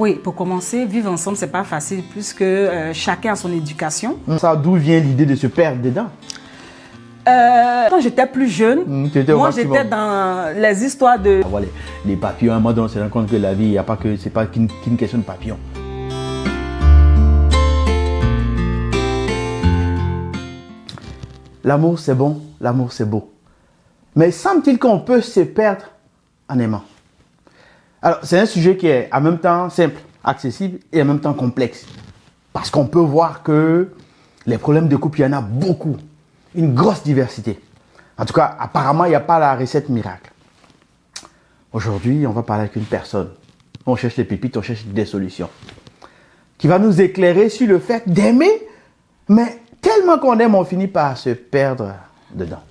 Oui, pour commencer, vivre ensemble, c'est pas facile puisque chacun a son éducation. Ça, d'où vient l'idée de se perdre dedans? Quand j'étais plus jeune, moi j'étais dans les histoires de... Voilà, les papillons, à un moment donné, on se rend compte que la vie, c'est pas qu'une question de papillons. L'amour c'est bon, l'amour c'est beau. Mais semble-t-il qu'on peut se perdre en aimant? Alors, c'est un sujet qui est en même temps simple, accessible et en même temps complexe. Parce qu'on peut voir que les problèmes de couple, il y en a beaucoup. Une grosse diversité. En tout cas, apparemment, il n'y a pas la recette miracle. Aujourd'hui, on va parler avec une personne. On cherche les pépites, on cherche des solutions. Qui va nous éclairer sur le fait d'aimer, mais tellement qu'on aime, on finit par se perdre dedans.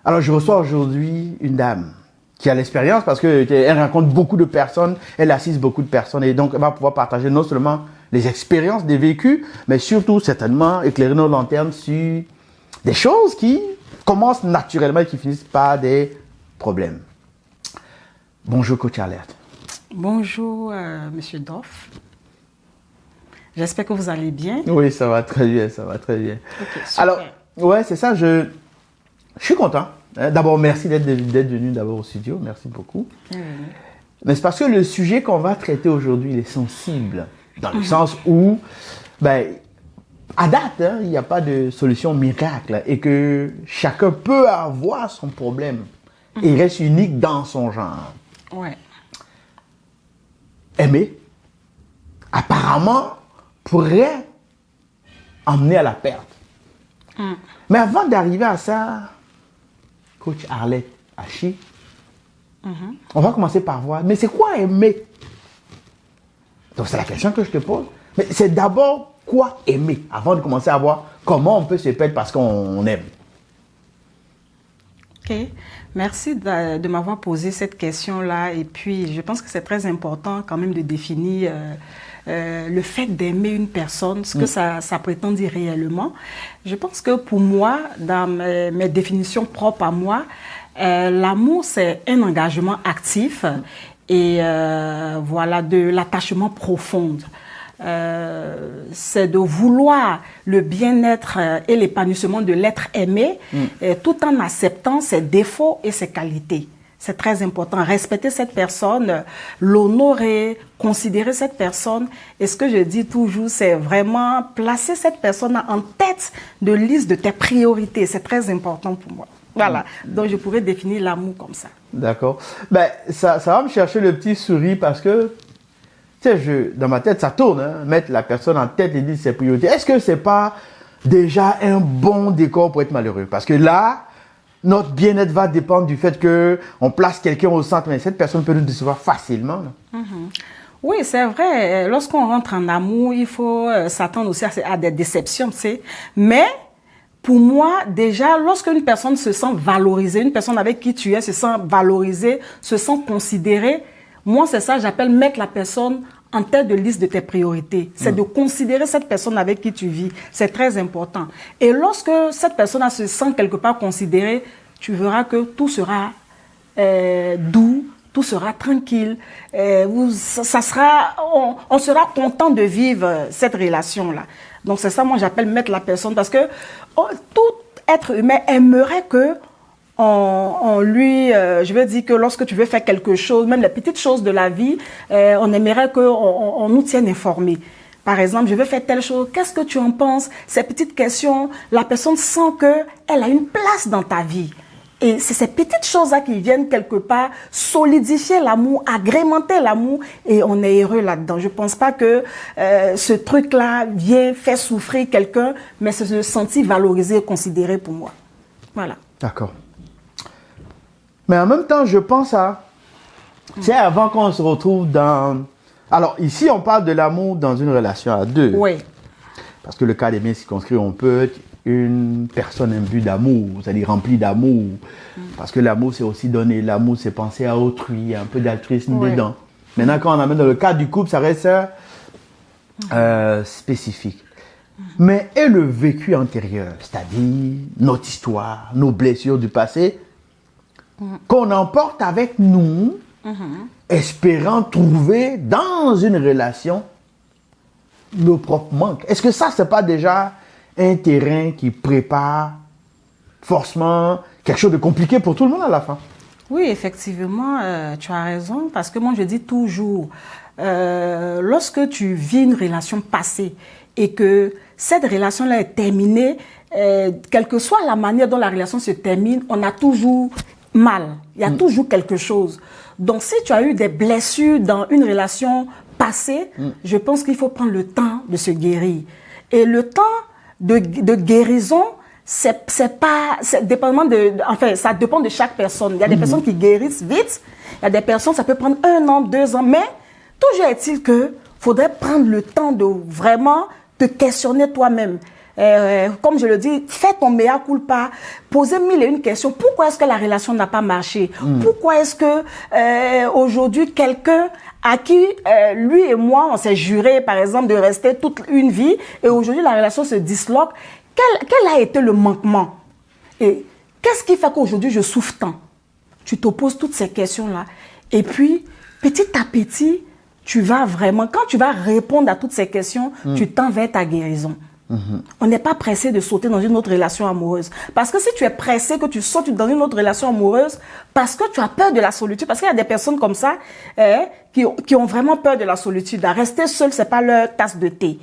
Alors, je reçois aujourd'hui une dame qui a l'expérience parce qu'elle rencontre beaucoup de personnes, elle assiste beaucoup de personnes et donc elle va pouvoir partager non seulement les expériences, des vécus, mais surtout certainement éclairer nos lanternes sur des choses qui commencent naturellement et qui finissent par des problèmes. Bonjour Coach Arlette. Bonjour Monsieur Doff. J'espère que vous allez bien. Oui, ça va très bien, ça va très bien. Okay, super. Alors, ouais, c'est ça, je suis content. D'abord, merci d'être venu d'abord au studio, merci beaucoup. Mais c'est parce que le sujet qu'on va traiter aujourd'hui, il est sensible, dans le sens où, à date, il n'y a pas de solution miracle et que chacun peut avoir son problème et il reste unique dans son genre. Ouais. Aimer, apparemment, pourrait emmener à la perte. Mais avant d'arriver à ça, Coach Arlette Hachi, on va commencer par voir, mais c'est quoi aimer? Donc c'est la question que je te pose. Mais c'est d'abord quoi aimer avant de commencer à voir comment on peut se perdre parce qu'on aime. Ok, merci de m'avoir posé cette question-là. Et puis, je pense que c'est très important quand même de définir le fait d'aimer une personne, ce que ça prétend dire réellement. Je pense que pour moi, dans mes définitions propres à moi, l'amour, c'est un engagement actif et voilà, de l'attachement profond. C'est de vouloir le bien-être et l'épanouissement de l'être aimé tout en acceptant ses défauts et ses qualités. C'est très important. Respecter cette personne, l'honorer, considérer cette personne. Et ce que je dis toujours, c'est vraiment placer cette personne en tête de liste de tes priorités. C'est très important pour moi. Voilà. Donc, je pourrais définir l'amour comme ça. D'accord. Ça va me chercher le petit sourire parce que dans ma tête, ça tourne, mettre la personne en tête et dire ses priorités. Est-ce que c'est pas déjà un bon décor pour être malheureux? Parce que là, notre bien-être va dépendre du fait qu'on place quelqu'un au centre, mais cette personne peut nous décevoir facilement. Oui, c'est vrai. Lorsqu'on rentre en amour, il faut s'attendre aussi à des déceptions, tu sais. Mais pour moi, déjà, lorsqu'une personne se sent valorisée, une personne avec qui tu es se sent valorisée, se sent considérée, moi, c'est ça, j'appelle mettre la personne en tête de liste de tes priorités. C'est de considérer cette personne avec qui tu vis. C'est très important. Et lorsque cette personne se sent quelque part considérée, tu verras que tout sera doux, tout sera tranquille. On sera content de vivre cette relation-là. Donc, c'est ça, moi, j'appelle mettre la personne parce que tout être humain aimerait que on lui, je veux dire que lorsque tu veux faire quelque chose, même les petites choses de la vie, on aimerait qu'on nous tienne informés. Par exemple, je veux faire telle chose, qu'est-ce que tu en penses? Ces petites questions, la personne sent qu'elle a une place dans ta vie. Et c'est ces petites choses-là qui viennent quelque part solidifier l'amour, agrémenter l'amour, et on est heureux là-dedans. Je pense pas que ce truc-là vient faire souffrir quelqu'un, mais c'est se sentir valorisé et considéré pour moi. Voilà. D'accord. Mais en même temps, je pense c'est avant qu'on se retrouve dans... Alors, ici, on parle de l'amour dans une relation à deux. Oui. Parce que le cas est bien circonscrit, on peut être une personne imbue d'amour, c'est-à-dire remplie d'amour. Parce que l'amour, c'est aussi donner. L'amour, c'est penser à autrui, un peu d'altruisme dedans. Maintenant, quand on amène dans le cadre du couple, ça reste spécifique. Mais et le vécu antérieur, c'est-à-dire notre histoire, nos blessures du passé, qu'on emporte avec nous espérant trouver dans une relation le propre manque. Est-ce que ça, c'est pas déjà un terrain qui prépare forcément quelque chose de compliqué pour tout le monde à la fin? Oui, effectivement, tu as raison, parce que moi je dis toujours, lorsque tu vis une relation passée et que cette relation-là est terminée, quelle que soit la manière dont la relation se termine, on a toujours mal, il y a toujours quelque chose. Donc si tu as eu des blessures dans une relation passée, je pense qu'il faut prendre le temps de se guérir. Et le temps de guérison, enfin, ça dépend de chaque personne. Il y a des personnes qui guérissent vite, il y a des personnes, ça peut prendre 1 an, 2 ans, mais toujours est-il que faudrait prendre le temps de vraiment te questionner toi-même. Comme je le dis, fais ton mea culpa, posez 1001 questions. Pourquoi est-ce que la relation n'a pas marché? Pourquoi est-ce que aujourd'hui quelqu'un à qui lui et moi on s'est juré par exemple de rester toute une vie et aujourd'hui la relation se disloque? Quel a été le manquement? Et qu'est-ce qui fait qu'aujourd'hui je souffre tant? Tu te poses toutes ces questions-là. Et puis, petit à petit, tu vas vraiment, quand tu vas répondre à toutes ces questions, tu tends vers ta guérison. On n'est pas pressé de sauter dans une autre relation amoureuse. Parce que si tu es pressé que tu sautes dans une autre relation amoureuse, parce que tu as peur de la solitude, parce qu'il y a des personnes comme ça qui ont vraiment peur de la solitude. À rester seul, c'est pas leur tasse de thé.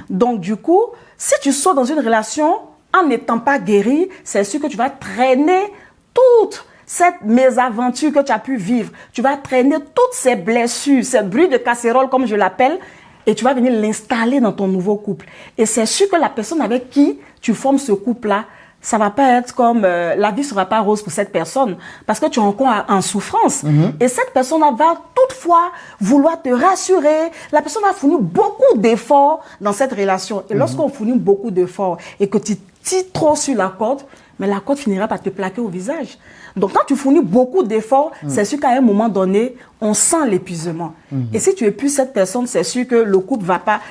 Donc du coup, si tu sautes dans une relation en n'étant pas guéri, c'est sûr que tu vas traîner toute cette mésaventure que tu as pu vivre. Tu vas traîner toutes ces blessures, ces bruits de casserole comme je l'appelle, et tu vas venir l'installer dans ton nouveau couple. Et c'est sûr que la personne avec qui tu formes ce couple-là, ça va pas être comme la vie sera pas rose pour cette personne parce que tu es encore en souffrance. Et cette personne va toutefois vouloir te rassurer. La personne va fournir beaucoup d'efforts dans cette relation. Et lorsqu'on fournit beaucoup d'efforts et que tu tires trop sur la corde, mais la corde finira par te plaquer au visage. Donc, quand tu fournis beaucoup d'efforts, c'est sûr qu'à un moment donné, on sent l'épuisement. Et si tu épuises cette personne, c'est sûr que le couple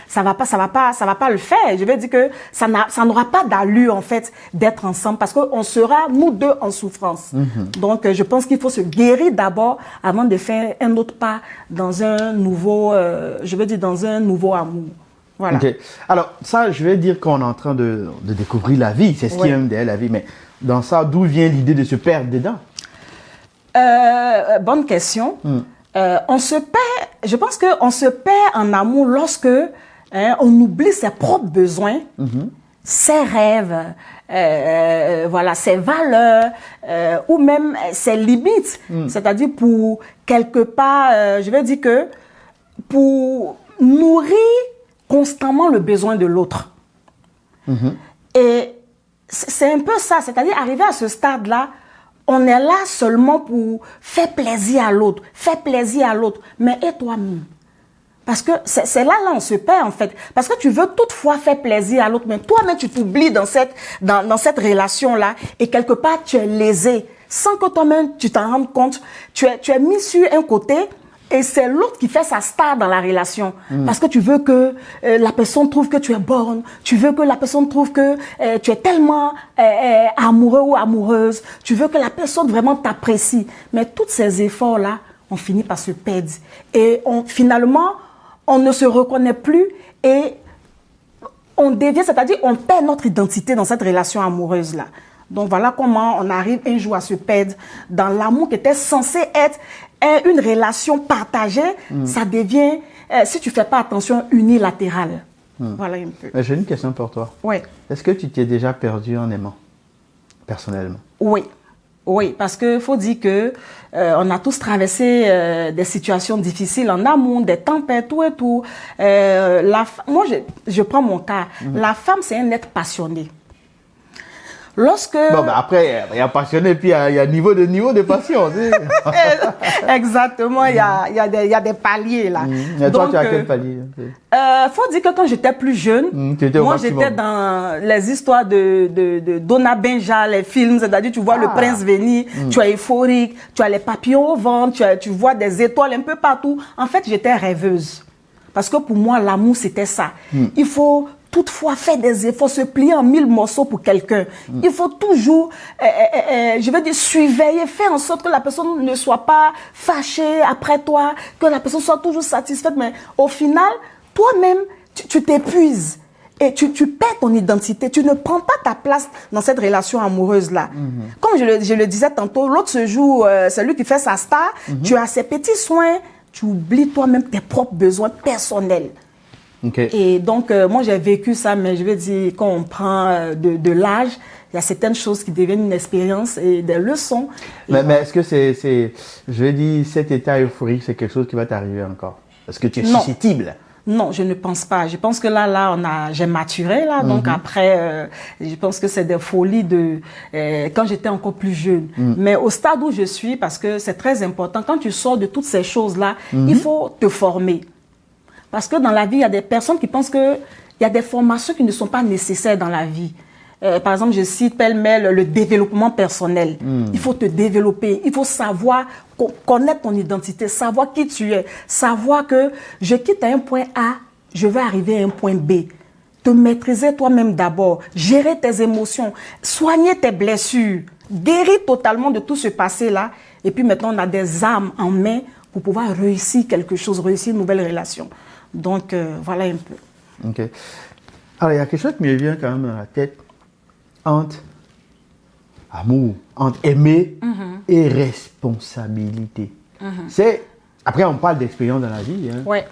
ça va pas le faire. Je vais dire que ça n'aura pas d'allure, en fait, d'être ensemble parce qu'on sera, nous deux, en souffrance. Donc, je pense qu'il faut se guérir d'abord avant de faire un autre pas dans un nouveau, dans un nouveau amour. Voilà. Okay. Alors, ça, je vais dire qu'on est en train de découvrir la vie. C'est ce qui est même derrière la vie. Mais dans ça, d'où vient l'idée de se perdre dedans? Bonne question. On se perd, je pense qu'on se perd en amour lorsque on oublie ses propres besoins, ses rêves, voilà, ses valeurs, ou même ses limites. C'est-à-dire pour quelque part, je vais dire que pour nourrir constamment le besoin de l'autre. Et c'est un peu ça, c'est-à-dire arriver à ce stade-là, on est là seulement pour faire plaisir à l'autre, mais et toi-même? Parce que c'est là on se perd en fait. Parce que tu veux toutefois faire plaisir à l'autre, mais toi-même tu t'oublies dans cette relation-là et quelque part tu es lésé. Sans que toi-même tu t'en rendes compte, tu es mis sur un côté. Et c'est l'autre qui fait sa star dans la relation. Parce que tu veux que la personne trouve que tu es bonne. Tu veux que la personne trouve que tu es tellement amoureux ou amoureuse. Tu veux que la personne vraiment t'apprécie. Mais tous ces efforts-là, on finit par se perdre. Et finalement, on ne se reconnaît plus et on devient, c'est-à-dire on perd notre identité dans cette relation amoureuse-là. Donc voilà comment on arrive un jour à se perdre dans l'amour qui était censé être une relation partagée, ça devient, si tu ne fais pas attention, unilatéral. Voilà un peu. J'ai une question pour toi. Oui. Est-ce que tu t'es déjà perdu en aimant, personnellement? Oui. Oui, parce qu'il faut dire que on a tous traversé des situations difficiles en amour, des tempêtes, tout et tout. Moi, je prends mon cas. La femme, c'est un être passionné. Lorsque... Bon, ben après, il y a passionné, puis il y a niveau de passion. Exactement, il y a des paliers là. Et toi, tu as quel palier? Faut dire que quand j'étais plus jeune, moi j'étais dans les histoires de Donna Benja, les films, c'est-à-dire tu vois le prince venir, tu es euphorique, tu as les papillons au ventre, tu vois des étoiles un peu partout. En fait, j'étais rêveuse. Parce que pour moi, l'amour, c'était ça. Il faut toutefois faire des efforts, se plier en 1000 morceaux pour quelqu'un. Il faut toujours, je veux dire, surveiller, faire en sorte que la personne ne soit pas fâchée après toi, que la personne soit toujours satisfaite. Mais au final, toi-même, tu t'épuises. Et tu perds ton identité, tu ne prends pas ta place dans cette relation amoureuse-là. Comme je le disais tantôt, l'autre se joue, celui qui fait sa star, tu as ses petits soins, tu oublies toi-même tes propres besoins personnels. Okay. Et donc, moi, j'ai vécu ça, mais je veux dire, quand on prend de l'âge, il y a certaines choses qui deviennent une expérience et des leçons. Mais est-ce que je veux dire, cet état euphorique, c'est quelque chose qui va t'arriver encore? Est-ce que tu es susceptible? Non, je ne pense pas. Je pense que j'ai maturé là. Donc après, je pense que c'est des folies de quand j'étais encore plus jeune. Mais au stade où je suis, parce que c'est très important, quand tu sors de toutes ces choses-là, il faut te former. Parce que dans la vie, il y a des personnes qui pensent que il y a des formations qui ne sont pas nécessaires dans la vie. Par exemple, je cite pêle-mêle le développement personnel. Il faut te développer, il faut savoir connaître ton identité, savoir qui tu es, savoir que je quitte à un point A, je vais arriver à un point B. Te maîtriser toi-même d'abord, gérer tes émotions, soigner tes blessures, guérir totalement de tout ce passé-là. Et puis maintenant, on a des armes en main pour pouvoir réussir quelque chose, réussir une nouvelle relation. Donc, voilà un peu. OK. Alors, il y a quelque chose qui me vient quand même à la tête. Entre amour, entre aimer et responsabilité. Après, on parle d'expérience dans la vie. Hein. Ouais.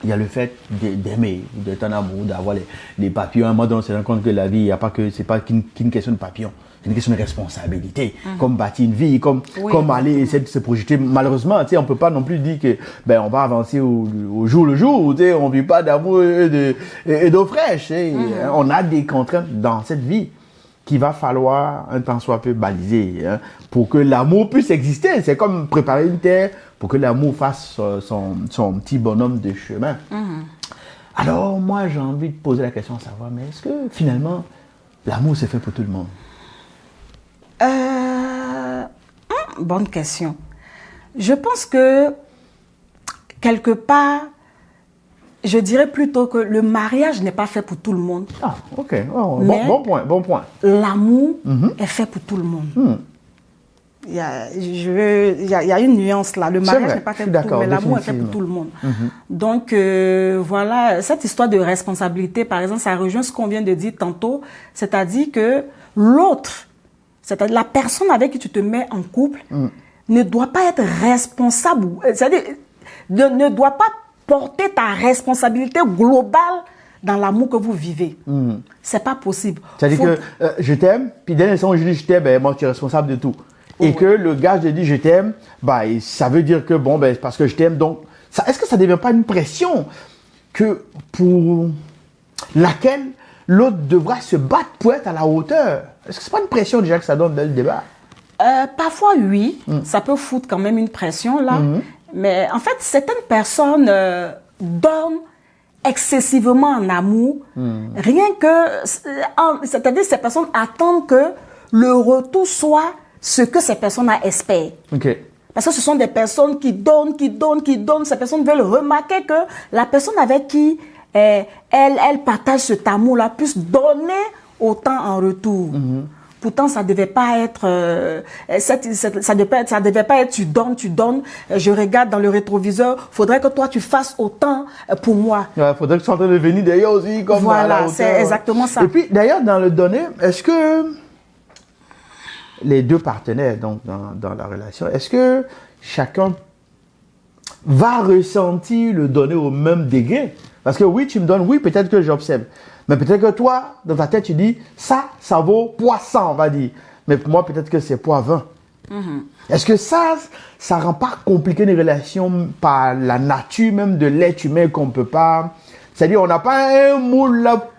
Il y a le fait d'aimer, d'être en amour, d'avoir les papillons. À un moment donné, on se rend compte que la vie, il y a pas que, c'est pas qu'une question de papillons. C'est une question de responsabilité. Comme bâtir une vie, comme aller essayer de se projeter. Malheureusement, tu sais, on peut pas non plus dire que, on va avancer au jour le jour, tu sais, on vit pas d'amour et d'eau fraîche, On a des contraintes dans cette vie qu'il va falloir un temps soit peu baliser pour que l'amour puisse exister. C'est comme préparer une terre pour que l'amour fasse son petit bonhomme de chemin. Alors, moi, j'ai envie de poser la question à savoir, mais est-ce que finalement, l'amour c'est fait pour tout le monde? Bonne question. Je pense que, quelque part, je dirais plutôt que le mariage n'est pas fait pour tout le monde. Ah, ok. Oh, bon point. L'amour est fait pour tout le monde. Il y a une nuance là. Le mariage n'est pas fait pour tout le monde, mais l'amour est fait pour tout le monde. Donc, voilà, cette histoire de responsabilité, par exemple, ça rejoint ce qu'on vient de dire tantôt, c'est-à-dire que l'autre, c'est-à-dire la personne avec qui tu te mets en couple, ne doit pas être responsable, c'est-à-dire ne doit pas porter ta responsabilité globale dans l'amour que vous vivez. C'est pas possible. C'est-à-dire que je t'aime, puis dès l'instant où je dis je t'aime, moi tu es responsable de tout. Et que le gars, je dis je t'aime, ça veut dire que parce que je t'aime, donc, est-ce que ça ne devient pas une pression pour laquelle l'autre devra se battre pour être à la hauteur? Est-ce que c'est pas une pression déjà que ça donne dès le débat? Parfois, oui. Ça peut foutre quand même une pression, là. Mais en fait, certaines personnes donnent excessivement en amour. Rien que... c'est-à-dire ces personnes attendent que le retour soit ce que ces personnes-là espèrent. Parce que ce sont des personnes qui donnent. Ces personnes veulent remarquer que la personne avec qui elle partage cet amour-là puisse donner autant en retour. Pourtant, ça devait pas être, ça devait pas être tu donnes. Je regarde dans le rétroviseur. Faudrait que toi tu fasses autant pour moi. Faudrait que tu sois en train de venir derrière aussi, comme voilà, c'est exactement ça. Et puis d'ailleurs dans le donner, est-ce que les deux partenaires donc dans la relation, est-ce que chacun va ressentir le donner au même degré? Parce que oui, tu me donnes, oui, peut-être que j'observe. Mais peut-être que toi, dans ta tête, tu dis, ça vaut poids 100, on va dire. Mais pour moi, peut-être que c'est poids 20. Est-ce que ça rend pas compliqué les relations par la nature même de l'être humain qu'on peut pas... C'est-à-dire, on n'a pas un moule là,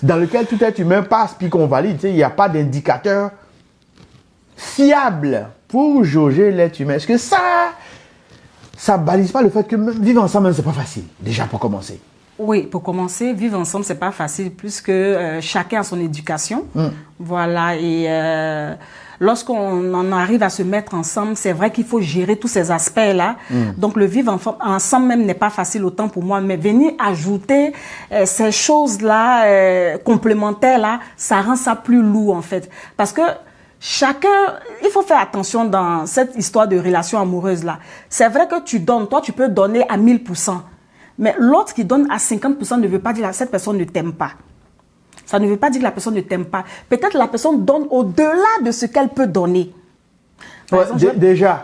dans lequel tout être humain passe puis qu'on valide. Il n'y a pas d'indicateur fiable pour jauger l'être humain. Est-ce que ça balise pas le fait que même vivre ensemble, c'est pas facile, déjà pour commencer? Oui, pour commencer, vivre ensemble, c'est pas facile puisque chacun a son éducation. Voilà, et lorsqu'on en arrive à se mettre ensemble, c'est vrai qu'il faut gérer tous ces aspects-là. Donc, le vivre ensemble même n'est pas facile autant pour moi, mais venir ajouter ces choses-là, complémentaires-là, ça rend ça plus lourd, en fait. Parce que il faut faire attention dans cette histoire de relation amoureuse-là. C'est vrai que tu donnes, toi, tu peux donner à 1000%. Mais l'autre qui donne à 50% ne veut pas dire que cette personne ne t'aime pas. Ça ne veut pas dire que la personne ne t'aime pas. Peut-être la personne donne au-delà de ce qu'elle peut donner. Ouais, exemple,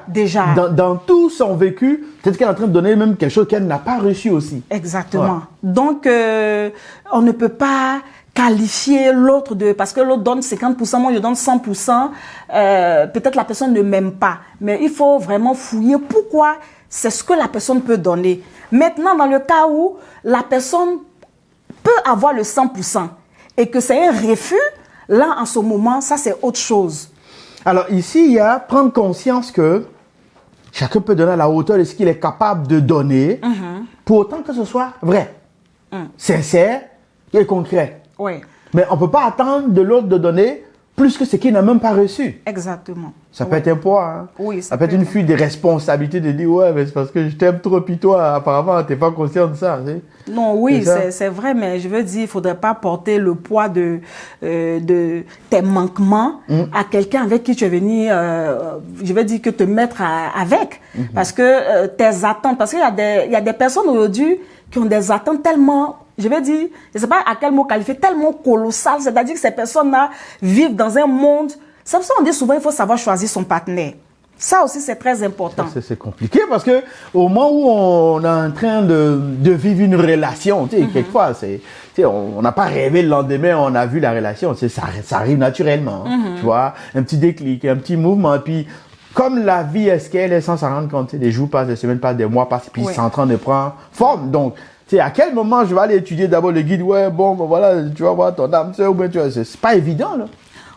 déjà. Dans tout son vécu, peut-être qu'elle est en train de donner même quelque chose qu'elle n'a pas reçu aussi. Exactement. Ouais. Donc, on ne peut pas qualifier l'autre parce que l'autre donne 50%, moi je donne 100%. Peut-être la personne ne m'aime pas. Mais il faut vraiment fouiller pourquoi c'est ce que la personne peut donner. Maintenant, dans le cas où la personne peut avoir le 100% et que c'est un refus, là, en ce moment, ça, c'est autre chose. Alors, ici, il y a prendre conscience que chacun peut donner à la hauteur de ce qu'il est capable de donner, pour autant que ce soit vrai, sincère et concret. Oui. Mais on ne peut pas attendre de l'autre de donner plus que ce qu'il n'a même pas reçu. Exactement. Ça peut être un poids. Hein. Oui, ça peut être une fuite de responsabilité de dire ouais, mais c'est parce que je t'aime trop, puis toi, apparemment, tu n'es pas conscient de ça. Non, oui, c'est vrai, mais je veux dire, il ne faudrait pas porter le poids de tes manquements à quelqu'un avec qui tu es venu, je veux dire, que te mettre avec. Parce que tes attentes, parce qu'il y a des personnes aujourd'hui qui ont des attentes tellement, je veux dire, je ne sais pas à quel mot qualifier, tellement colossales, c'est-à-dire que ces personnes-là vivent dans un monde. C'est pour ça qu'on dit souvent qu'il faut savoir choisir son partenaire. Ça aussi, c'est très important. C'est compliqué parce que au moment où on est en train de vivre une relation, tu sais, quelquefois, on n'a pas rêvé le lendemain, on a vu la relation, ça arrive naturellement, tu vois, un petit déclic, un petit mouvement, puis comme la vie est ce qu'elle est sans s'en rendre compte, des jours passent, des semaines passent, des mois passent, puis c'est en train de prendre forme. Donc, tu sais, à quel moment je vais aller étudier d'abord le guide, ouais, bon, ben voilà, tu vas voir ton âme sœur, ou bien tu vois, c'est pas évident, là.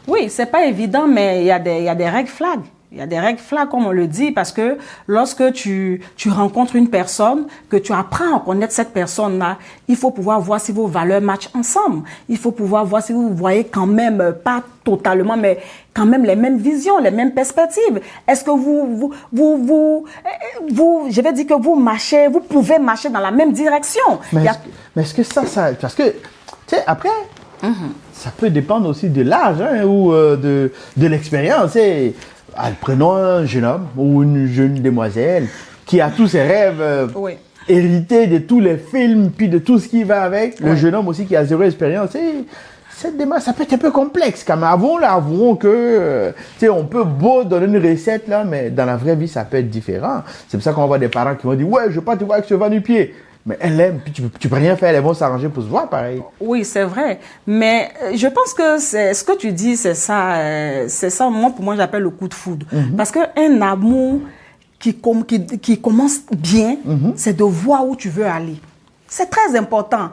Oui, c'est pas évident, mais il y a des règles flags. Il y a des règles flags, comme on le dit, parce que lorsque tu rencontres une personne, que tu apprends à connaître cette personne-là, il faut pouvoir voir si vos valeurs matchent ensemble. Il faut pouvoir voir si vous voyez quand même, pas totalement, mais quand même les mêmes visions, les mêmes perspectives. Est-ce que je vais dire que vous pouvez marcher dans la même direction. Mais est-ce que ça, parce que, tu sais, après, ça peut dépendre aussi de l'âge, hein, ou de l'expérience, prenons un jeune homme ou une jeune demoiselle qui a tous ses rêves hérités de tous les films, puis de tout ce qui va avec. Le jeune homme aussi qui a zéro expérience. Cette démarche, ça peut être un peu complexe. Quand même. Avouons que, on peut beau donner une recette, là, mais dans la vraie vie, ça peut être différent. C'est pour ça qu'on va voir des parents qui vont dire, ouais, je veux pas te voir avec ce va-nu-pied. Mais elle aime, puis tu peux rien faire, elles vont s'arranger pour se voir pareil. Oui, c'est vrai. Mais je pense que ce que tu dis, c'est ça, pour moi, j'appelle le coup de foudre. Parce qu'un amour qui commence bien, c'est de voir où tu veux aller. C'est très important.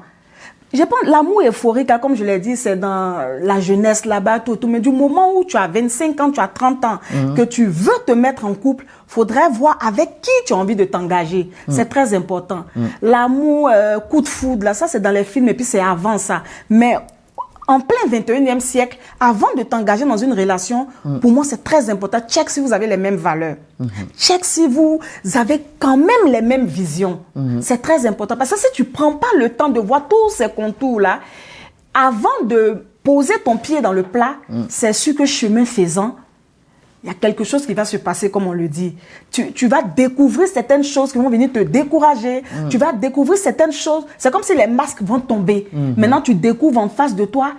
Je pense l'amour euphorique, comme je l'ai dit, c'est dans la jeunesse là-bas, tout. Mais du moment où tu as 25 ans, tu as 30 ans, que tu veux te mettre en couple, faudrait voir avec qui tu as envie de t'engager. C'est très important. L'amour, coup de foudre, là, ça c'est dans les films et puis c'est avant ça. Mais en plein 21e siècle, avant de t'engager dans une relation, pour moi, c'est très important. Check si vous avez les mêmes valeurs. Check si vous avez quand même les mêmes visions. C'est très important. Parce que si tu ne prends pas le temps de voir tous ces contours-là, avant de poser ton pied dans le plat, c'est sûr que chemin faisant, il y a quelque chose qui va se passer, comme on le dit. Tu vas découvrir certaines choses qui vont venir te décourager. Tu vas découvrir certaines choses. C'est comme si les masques vont tomber. Maintenant, tu découvres en face de toi,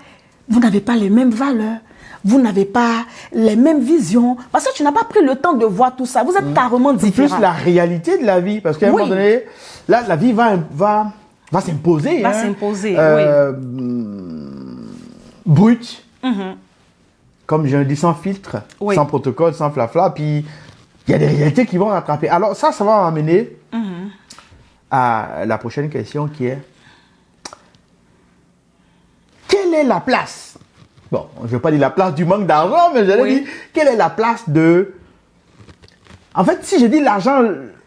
vous n'avez pas les mêmes valeurs. Vous n'avez pas les mêmes visions. Parce que tu n'as pas pris le temps de voir tout ça. Vous êtes carrément différents. Plus la réalité de la vie. Parce qu'à un moment donné, là, la vie va s'imposer. Va s'imposer, brut. Comme je le dis, sans filtre, sans protocole, sans flafla, puis il y a des réalités qui vont rattraper. Alors ça va m'amener à la prochaine question qui est quelle est la place? Bon, je ne vais pas dire la place du manque d'argent, mais j'allais dire quelle est la place de... En fait, si je dis l'argent,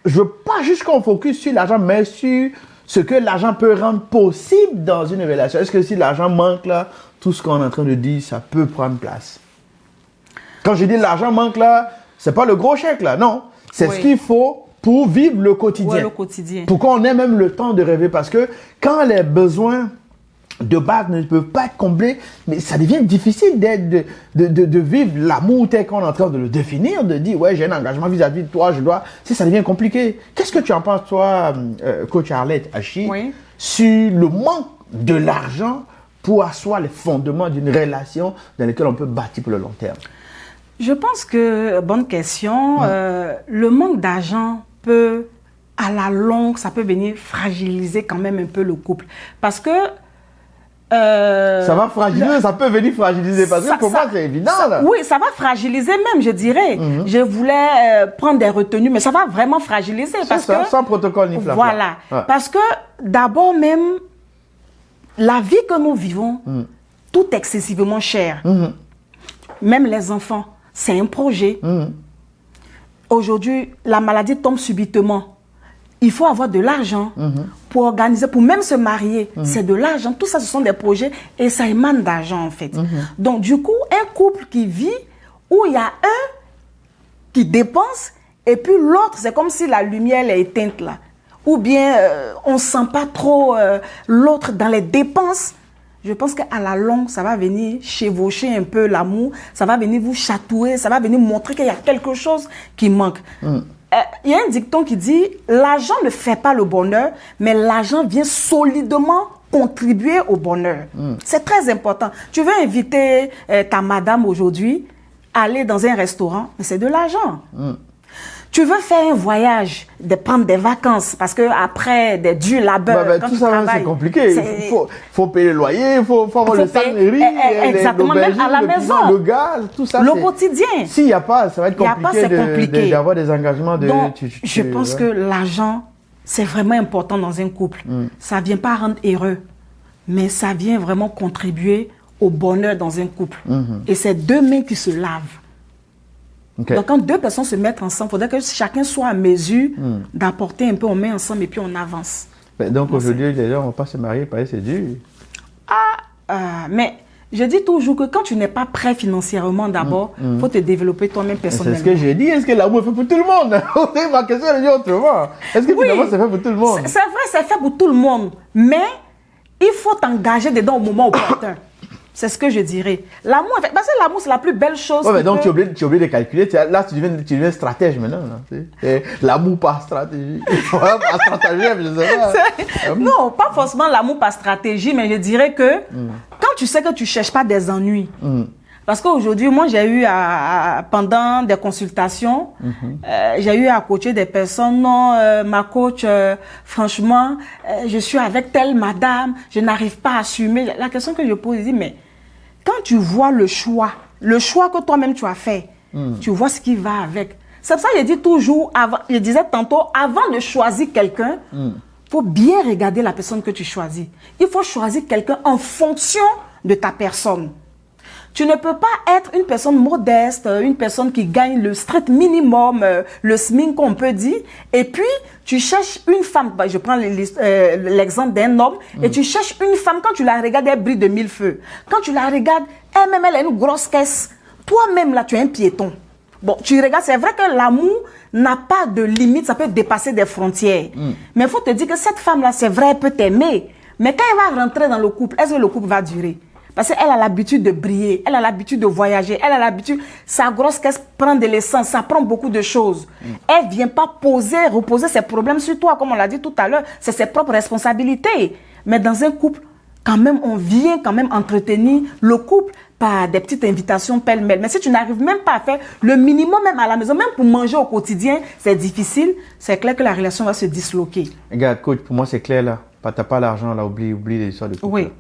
je ne veux pas juste qu'on focus sur l'argent, mais sur ce que l'argent peut rendre possible dans une relation. Est-ce que si l'argent manque là, tout ce qu'on est en train de dire, ça peut prendre place? Quand je dis l'argent manque là, c'est pas le gros chèque là, non. C'est ce qu'il faut pour vivre le quotidien. Ouais, le quotidien. Pour qu'on ait même le temps de rêver. Parce que quand les besoins de base ne peuvent pas être comblés, mais ça devient difficile de vivre l'amour tel qu'on est en train de le définir, de dire, ouais, j'ai un engagement vis-à-vis de toi, je dois... Ça devient compliqué. Qu'est-ce que tu en penses, toi, coach Arlette Hachi, sur le manque de l'argent pour asseoir les fondements d'une relation dans laquelle on peut bâtir pour le long terme? Je pense que, bonne question, le manque d'argent peut, à la longue, ça peut venir fragiliser quand même un peu le couple. Parce que ça va fragiliser, ça peut venir fragiliser, parce que pour moi, c'est évident. Là. Oui, ça va fragiliser même, je dirais. Je voulais prendre des retenues, mais ça va vraiment fragiliser. Parce que, sans protocole ni flafla. Voilà. Ouais. Parce que, d'abord même, la vie que nous vivons, tout est excessivement cher. Même les enfants, c'est un projet. Aujourd'hui, la maladie tombe subitement. Il faut avoir de l'argent pour organiser, pour même se marier. C'est de l'argent. Tout ça, ce sont des projets et ça émane d'argent, en fait. Donc, du coup, un couple qui vit où il y a un qui dépense et puis l'autre, c'est comme si la lumière est éteinte là. Ou bien, on ne sent pas trop l'autre dans les dépenses. Je pense qu'à la longue, ça va venir chevaucher un peu l'amour. Ça va venir vous chatouiller. Ça va venir montrer qu'il y a quelque chose qui manque. Il y a un dicton qui dit « L'argent ne fait pas le bonheur, mais l'argent vient solidement contribuer au bonheur. C'est très important. Tu veux inviter ta madame aujourd'hui à aller dans un restaurant, mais c'est de l'argent. Tu veux faire un voyage, de prendre des vacances, parce qu'après des durs labeurs, quand tout tu ça, travailles... c'est compliqué. Il faut payer le loyer, il faut avoir le salaire, exactement, même à la maison. Le gaz, tout ça. Le quotidien. S'il n'y a pas, ça va être compliqué d'avoir des engagements. Donc, je pense que l'argent, c'est vraiment important dans un couple. Ça ne vient pas rendre heureux, mais ça vient vraiment contribuer au bonheur dans un couple. Et c'est deux mains qui se lavent. Donc, quand deux personnes se mettent ensemble, il faudrait que chacun soit à mesure d'apporter un peu, on met ensemble et puis on avance. Donc, aujourd'hui, les gens ne vont pas se marier parce que c'est dur. Mais je dis toujours que quand tu n'es pas prêt financièrement d'abord, il faut te développer toi-même personnellement. C'est ce que j'ai dit. Est-ce que l'amour est fait pour tout le monde? Ma question est autrement. Est-ce que finalement, c'est fait pour tout le monde? C'est vrai, c'est fait pour tout le monde. Mais il faut t'engager dedans au moment opportun. C'est ce que je dirais. L'amour, parce que l'amour, c'est la plus belle chose. Ouais, mais donc tu es obligé de calculer. Là, tu deviens stratège maintenant. L'amour par stratégie. Par stratégie, je sais pas. Non, pas forcément l'amour par stratégie, mais je dirais que quand tu sais que tu ne cherches pas des ennuis. Parce qu'aujourd'hui, moi, j'ai eu pendant des consultations, j'ai eu à coacher des personnes. Non, ma coach, franchement, je suis avec telle madame, je n'arrive pas à assumer. La question que je pose, je dis, mais quand tu vois le choix que toi-même tu as fait, tu vois ce qui va avec. C'est pour ça que je dis toujours, je disais tantôt, avant de choisir quelqu'un, il faut bien regarder la personne que tu choisis. Il faut choisir quelqu'un en fonction de ta personne. Tu ne peux pas être une personne modeste, une personne qui gagne le strict minimum, le SMIC qu'on peut dire, et puis tu cherches une femme, je prends l'exemple d'un homme, et tu cherches une femme, quand tu la regardes, elle brille de mille feux. Quand tu la regardes, elle-même, elle a une grosse caisse. Toi-même, là, tu es un piéton. Bon, tu regardes, c'est vrai que l'amour n'a pas de limite, ça peut dépasser des frontières. Mais il faut te dire que cette femme-là, c'est vrai, elle peut t'aimer. Mais quand elle va rentrer dans le couple, est-ce que le couple va durer? Parce qu'elle a l'habitude de briller, elle a l'habitude de voyager, elle a l'habitude, sa grosse caisse prend de l'essence, ça prend beaucoup de choses. Elle ne vient pas reposer ses problèmes sur toi, comme on l'a dit tout à l'heure, c'est ses propres responsabilités. Mais dans un couple, quand même, on vient quand même entretenir le couple par des petites invitations pêle-mêle. Mais si tu n'arrives même pas à faire le minimum même à la maison, même pour manger au quotidien, c'est difficile, c'est clair que la relation va se disloquer. Regarde, coach, pour moi, c'est clair là. Tu n'as pas l'argent là, oublie les histoires de couple. Oui. Là.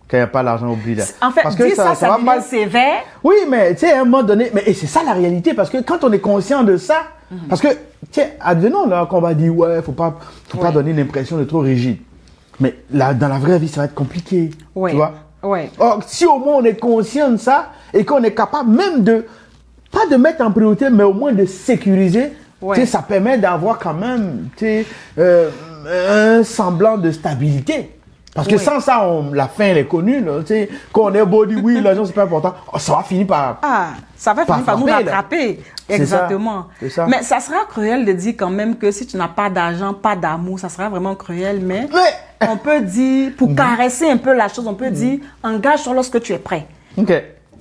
Quand il n'y a pas l'argent, oublie là. En fait, parce que ça va mal sévère. Oui, mais tu sais, à un moment donné, et c'est ça la réalité, parce que quand on est conscient de ça, parce que, tu sais, advenons là qu'on va dire, ouais, faut pas donner l'impression de trop rigide. Mais là, dans la vraie vie, ça va être compliqué. Tu vois? Or, si au moins on est conscient de ça, et qu'on est capable même pas de mettre en priorité, mais au moins de sécuriser, ça permet d'avoir quand même, un semblant de stabilité. Parce que sans ça, la fin, elle est connue. Là, tu sais, quand on est beau, dit oui, l'argent, c'est pas important. Oh, ça va finir par... ça va finir par nous rattraper. Exactement. Ça. Mais ça sera cruel de dire quand même que si tu n'as pas d'argent, pas d'amour, ça sera vraiment cruel. Mais on peut dire, pour caresser un peu la chose, on peut dire, engage-toi lorsque tu es prêt. OK.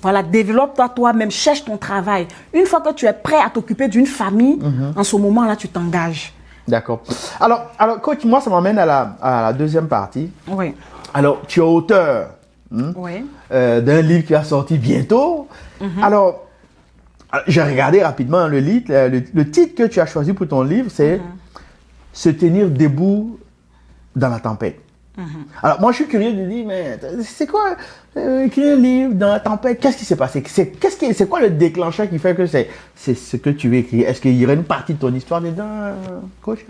Voilà, développe-toi toi-même, cherche ton travail. Une fois que tu es prêt à t'occuper d'une famille, en ce moment-là, tu t'engages. D'accord. Alors, coach, moi, ça m'amène à la deuxième partie. Oui. Alors, tu es auteur d'un livre qui va sortir bientôt. Alors, j'ai regardé rapidement le titre que tu as choisi pour ton livre, c'est Se tenir debout dans la tempête. Alors, moi, je suis curieux de dire, mais c'est quoi écrire un livre dans la tempête? Qu'est-ce qui s'est passé? C'est quoi le déclencheur qui fait que c'est ce que tu veux écrire? Est-ce qu'il y aurait une partie de ton histoire dedans, coach?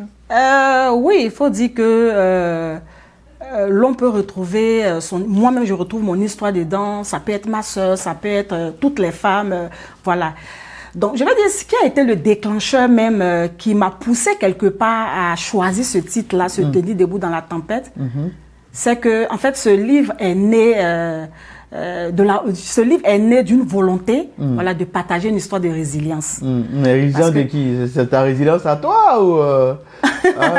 Oui, il faut dire que l'on peut retrouver moi-même, je retrouve mon histoire dedans. Ça peut être ma soeur, ça peut être toutes les femmes, voilà. Donc, je vais dire ce qui a été le déclencheur même qui m'a poussé quelque part à choisir ce titre-là, Se tenir debout dans la tempête. C'est que, en fait, ce livre est né d'une volonté, voilà, de partager une histoire de résilience. Mais résilience de qui? C'est ta résilience à toi ou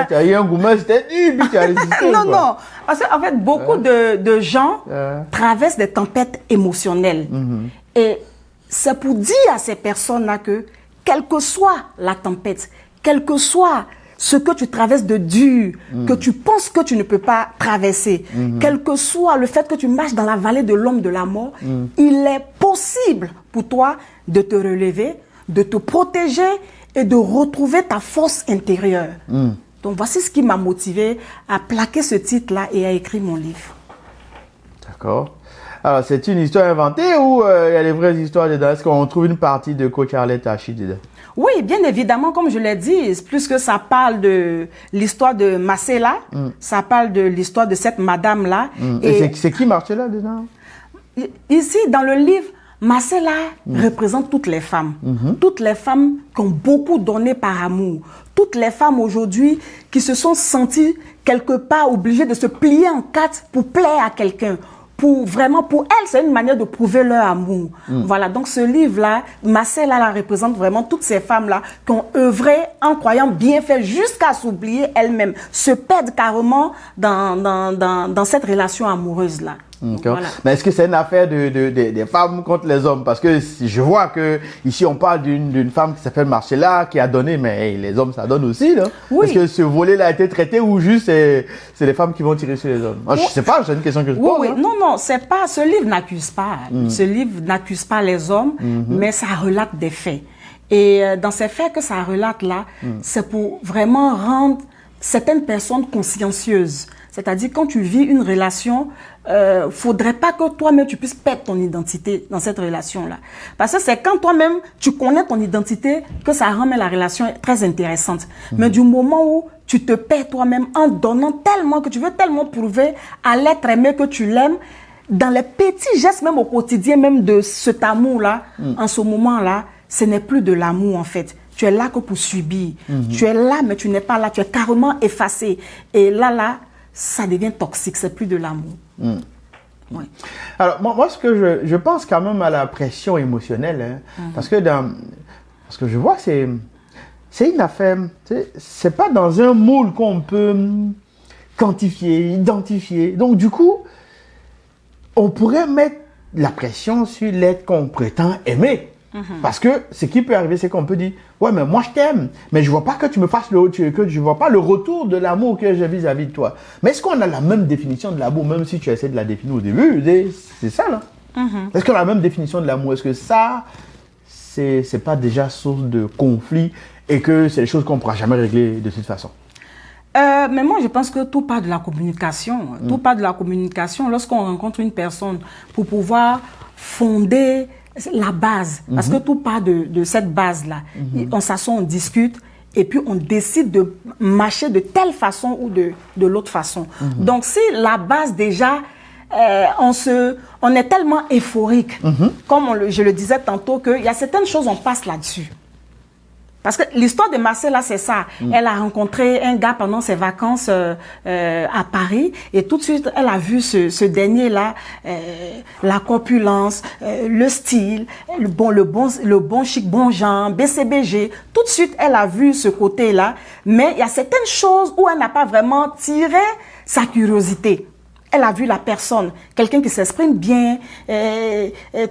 tu as eu un gourmet, c'était dur, puis tu as résisté? Non. Parce qu'en fait, beaucoup de gens traversent des tempêtes émotionnelles. Et c'est pour dire à ces personnes-là que, quelle que soit la tempête, quel que soit ce que tu traverses de dur, que tu penses que tu ne peux pas traverser, quel que soit le fait que tu marches dans la vallée de l'ombre de la mort, il est possible pour toi de te relever, de te protéger et de retrouver ta force intérieure. Donc voici ce qui m'a motivé à plaquer ce titre-là et à écrire mon livre. D'accord. Alors, c'est une histoire inventée ou il y a des vraies histoires dedans? Est-ce qu'on trouve une partie de coach Arlette Hachi dedans? Oui, bien évidemment, comme je l'ai dit, puisque ça parle de l'histoire de Marcella, ça parle de l'histoire de cette madame-là. Et c'est qui Marcella dedans? Ici, dans le livre, Marcella représente toutes les femmes. Toutes les femmes qui ont beaucoup donné par amour. Toutes les femmes aujourd'hui qui se sont senties quelque part obligées de se plier en quatre pour plaire à quelqu'un. Pour elles, c'est une manière de prouver leur amour. Voilà, donc ce livre-là, Marcella la représente vraiment toutes ces femmes-là qui ont œuvré en croyant bien faire jusqu'à s'oublier elles-mêmes, se perdre carrément dans cette relation amoureuse-là. Voilà. Mais est-ce que c'est une affaire des femmes contre les hommes? Parce que je vois que ici on parle d'une femme qui s'appelle Marcella qui a donné, mais les hommes ça donne aussi, là. Oui. Est-ce que ce volet-là a été traité ou juste c'est les femmes qui vont tirer sur les hommes? Moi, je sais pas, c'est une question que je pose. Oui. Non, c'est pas, ce livre n'accuse pas. Ce livre n'accuse pas les hommes, mais ça relate des faits. Et dans ces faits que ça relate là, c'est pour vraiment rendre certaines personnes consciencieuses. C'est-à-dire, quand tu vis une relation, faudrait pas que toi-même tu puisses perdre ton identité dans cette relation-là. Parce que c'est quand toi-même tu connais ton identité que ça rend la relation très intéressante. Mais du moment où tu te perds toi-même en donnant tellement, que tu veux tellement prouver à l'être aimé que tu l'aimes, dans les petits gestes, même au quotidien, même de cet amour-là, en ce moment-là, ce n'est plus de l'amour en fait. Tu es là que pour subir. Tu es là, mais tu n'es pas là. Tu es carrément effacé. Et là, ça devient toxique. C'est plus de l'amour. Ouais. Alors, moi, ce que je pense quand même à la pression émotionnelle. Parce que je vois, c'est une affaire. C'est pas dans un moule qu'on peut quantifier, identifier. Donc, du coup, on pourrait mettre la pression sur l'être qu'on prétend aimer. Parce que ce qui peut arriver, c'est qu'on peut dire, ouais, mais moi je t'aime, mais je vois pas que tu me fasses que je vois pas le retour de l'amour que j'ai vis-à-vis de toi. Mais est-ce qu'on a la même définition de l'amour, même si tu essaies de la définir au début? C'est ça, là. Est-ce qu'on a la même définition de l'amour? Est-ce que ça, c'est pas déjà source de conflit et que c'est des choses qu'on pourra jamais régler de cette façon? Mais moi, je pense que tout part de la communication. Tout part de la communication. Lorsqu'on rencontre une personne pour pouvoir fonder la base, parce que tout part de cette base-là. On s'assoit, on discute, et puis on décide de marcher de telle façon ou de l'autre façon. Donc, si la base déjà, on est tellement euphorique, comme je le disais tantôt, qu'il y a certaines choses, on passe là-dessus. Parce que l'histoire de Marcella, c'est ça. Elle a rencontré un gars pendant ses vacances à Paris et tout de suite, elle a vu ce dernier-là, la corpulence, le style, le bon chic, bon genre, BCBG. Tout de suite, elle a vu ce côté-là. Mais il y a certaines choses où elle n'a pas vraiment tiré sa curiosité. Elle a vu la personne, quelqu'un qui s'exprime bien.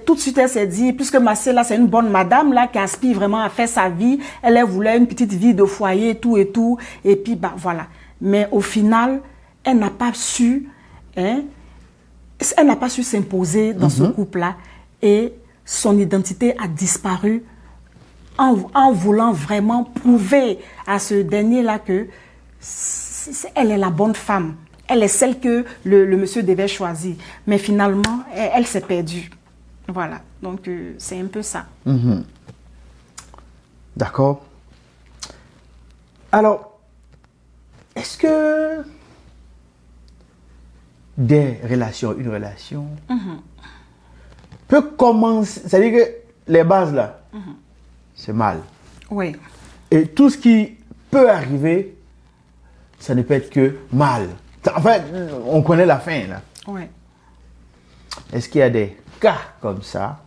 Tout de suite, elle s'est dit, puisque Marcella, c'est une bonne madame là qui aspire vraiment à faire sa vie. Elle voulait une petite vie de foyer, tout et tout. Et puis, bah voilà. Mais au final, elle n'a pas su, elle n'a pas su s'imposer dans ce couple-là. Et son identité a disparu en voulant vraiment prouver à ce dernier-là que elle est la bonne femme. Elle est celle que le monsieur devait choisir. Mais finalement, elle s'est perdue. Voilà. Donc, c'est un peu ça. D'accord. Alors, est-ce que une relation peut commencer, c'est-à-dire que les bases là, c'est mal. Oui. Et tout ce qui peut arriver, ça ne peut être que mal. En fait, on connaît la fin là. Oui. Est-ce qu'il y a des cas comme ça?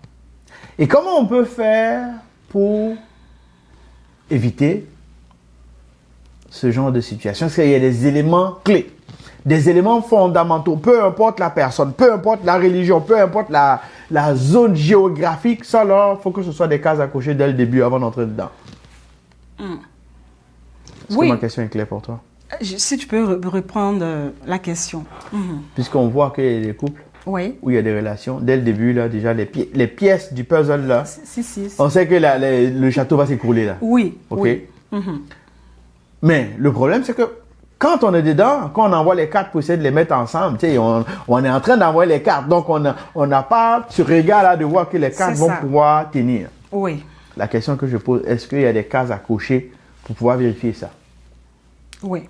Et comment on peut faire pour éviter ce genre de situation? Est-ce qu'il y a des éléments clés, des éléments fondamentaux, peu importe la personne, peu importe la religion, peu importe la zone géographique, ça là, il faut que ce soit des cases à cocher dès le début avant d'entrer dedans. Est-ce que ma question est claire pour toi? Si tu peux reprendre la question. Puisqu'on voit qu'il y a des couples Oui. où il y a des relations, dès le début, là, déjà, les pièces du puzzle, là, Si. on sait que le château va s'écrouler, là. Oui. OK? Oui. Mais le problème, c'est que quand on est dedans, quand on envoie les cartes pour essayer de les mettre ensemble, tu sais, on est en train d'envoyer les cartes. Donc, on n'a pas ce regard-là de voir que les cartes vont pouvoir tenir. Oui. La question que je pose, est-ce qu'il y a des cases à cocher pour pouvoir vérifier ça? Oui.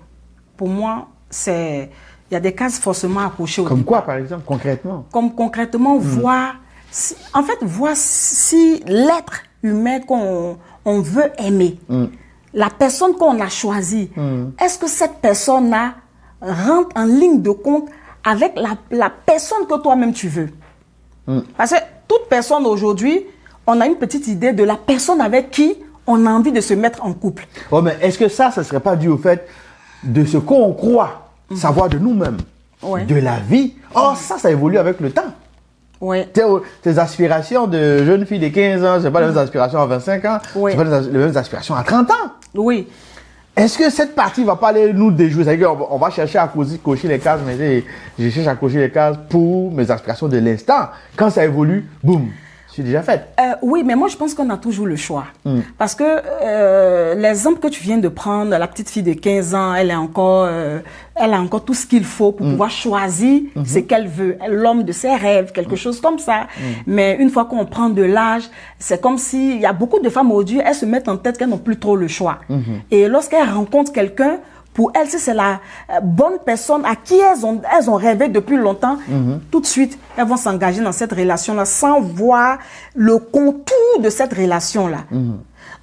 Pour moi, il y a des cases forcément à cocher. Comme quoi, par exemple, concrètement? Comme concrètement, voir si l'être humain qu'on veut aimer, la personne qu'on a choisie, est-ce que cette personne-là rentre en ligne de compte avec la personne que toi-même tu veux? Parce que toute personne aujourd'hui, on a une petite idée de la personne avec qui on a envie de se mettre en couple. Oh, mais est-ce que ça ne serait pas dû au fait de ce qu'on croit savoir de nous-mêmes, de la vie? Or, ça évolue avec le temps. Ouais. Tes aspirations de jeune fille de 15 ans, ce n'est pas les mêmes aspirations à 25 ans, ce n'est pas les mêmes aspirations à 30 ans. Oui. Est-ce que cette partie ne va pas aller nous déjouer? C'est-à-dire qu'on va chercher à cocher les cases, mais je cherche à cocher les cases pour mes aspirations de l'instant. Quand ça évolue, boum, c'est déjà fait. Oui, mais moi, je pense qu'on a toujours le choix. Parce que l'exemple que tu viens de prendre, la petite fille de 15 ans, elle a encore tout ce qu'il faut pour pouvoir choisir ce qu'elle veut. L'homme de ses rêves, quelque chose comme ça. Mais une fois qu'on prend de l'âge, c'est comme s'il y a beaucoup de femmes aujourd'hui, elles se mettent en tête qu'elles n'ont plus trop le choix. Et lorsqu'elles rencontrent quelqu'un, pour elles, si c'est la bonne personne à qui elles ont rêvé depuis longtemps, tout de suite, elles vont s'engager dans cette relation-là sans voir le contour de cette relation-là.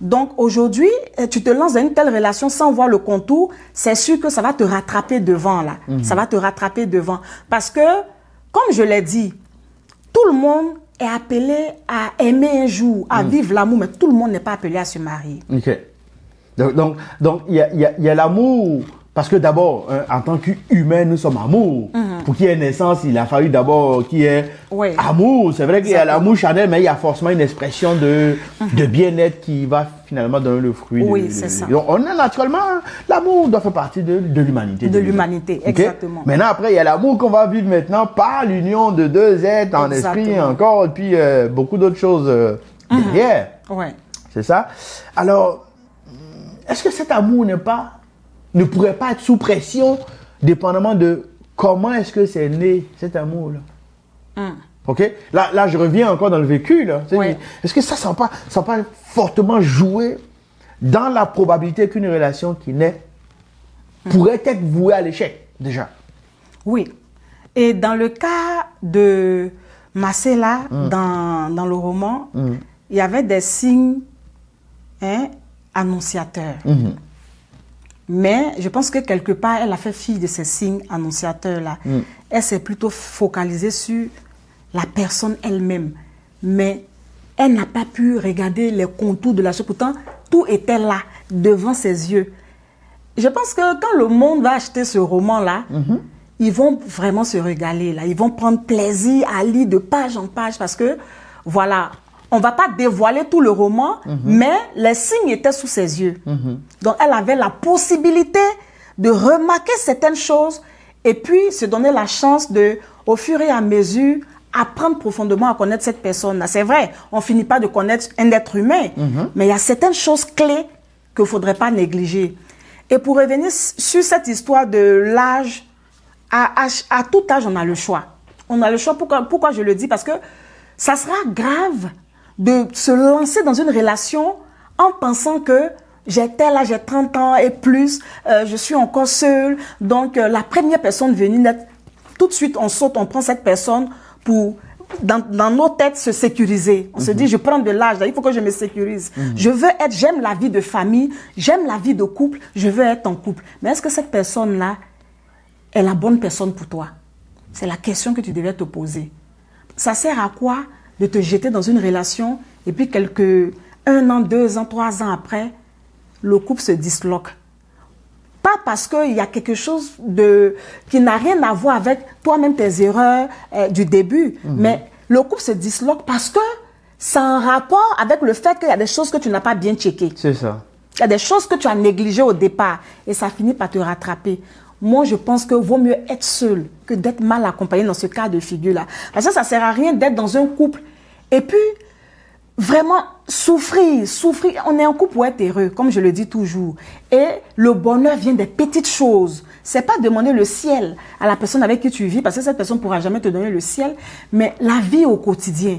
Donc aujourd'hui, tu te lances dans une telle relation sans voir le contour, c'est sûr que ça va te rattraper devant là. Ça va te rattraper devant. Parce que, comme je l'ai dit, tout le monde est appelé à aimer un jour, à vivre l'amour, mais tout le monde n'est pas appelé à se marier. Ok. Donc il y a l'amour, parce que d'abord, en tant qu'humain, nous sommes amour. Pour qu'il y ait naissance, il a fallu d'abord qu'il y ait amour. C'est vrai qu'il y a l'amour charnel, mais il y a forcément une expression de bien-être qui va finalement donner le fruit. Oui, c'est ça. Donc, on a naturellement, l'amour doit faire partie de l'humanité. De l'humanité, exactement. Okay? Maintenant, après, il y a l'amour qu'on va vivre maintenant par l'union de deux êtres en esprit encore, et puis beaucoup d'autres choses derrière. Ouais. C'est ça. Alors, est-ce que cet amour ne pourrait pas être sous pression, dépendamment de comment est-ce que c'est né, cet amour-là? OK? Là, je reviens encore dans le vécu, là. Est-ce que ça ne va pas fortement jouer dans la probabilité qu'une relation qui naît pourrait être vouée à l'échec, déjà? Oui. Et dans le cas de Marcella, dans le roman, il y avait des signes annonciateurs. Mais je pense que quelque part, elle a fait fi de ces signes annonciateurs-là. Elle s'est plutôt focalisée sur la personne elle-même. Mais elle n'a pas pu regarder les contours de la chose. Pourtant, tout était là, devant ses yeux. Je pense que quand le monde va acheter ce roman-là, ils vont vraiment se régaler. Là. Ils vont prendre plaisir à lire de page en page parce que, voilà, on ne va pas dévoiler tout le roman, mais les signes étaient sous ses yeux. Donc, elle avait la possibilité de remarquer certaines choses et puis se donner la chance de, au fur et à mesure, apprendre profondément à connaître cette personne-là. C'est vrai, on ne finit pas de connaître un être humain, mais il y a certaines choses clés qu'il ne faudrait pas négliger. Et pour revenir sur cette histoire de l'âge, à tout âge, on a le choix. On a le choix. Pourquoi je le dis? Parce que ça sera grave de se lancer dans une relation en pensant que j'ai tel âge, j'ai 30 ans et plus, je suis encore seule. Donc, la première personne venue, tout de suite, on saute, on prend cette personne pour, dans nos têtes, se sécuriser. On se dit, je prends de l'âge, il faut que je me sécurise. Je veux être, j'aime la vie de famille, j'aime la vie de couple, je veux être en couple. Mais est-ce que cette personne-là est la bonne personne pour toi? C'est la question que tu devais te poser. Ça sert à quoi de te jeter dans une relation et puis 1 an, 2 ans, 3 ans après, le couple se disloque? Pas parce qu'il y a quelque chose qui n'a rien à voir avec toi-même, tes erreurs du début, mais le couple se disloque parce que c'est en rapport avec le fait qu'il y a des choses que tu n'as pas bien checkées. C'est ça. Il y a des choses que tu as négligées au départ et ça finit par te rattraper. Moi, je pense que vaut mieux être seul que d'être mal accompagné dans ce cas de figure-là. Parce que ça ne sert à rien d'être dans un couple et puis vraiment souffrir. On est en couple pour être heureux, comme je le dis toujours. Et le bonheur vient des petites choses. C'est pas demander le ciel à la personne avec qui tu vis, parce que cette personne ne pourra jamais te donner le ciel, mais la vie au quotidien.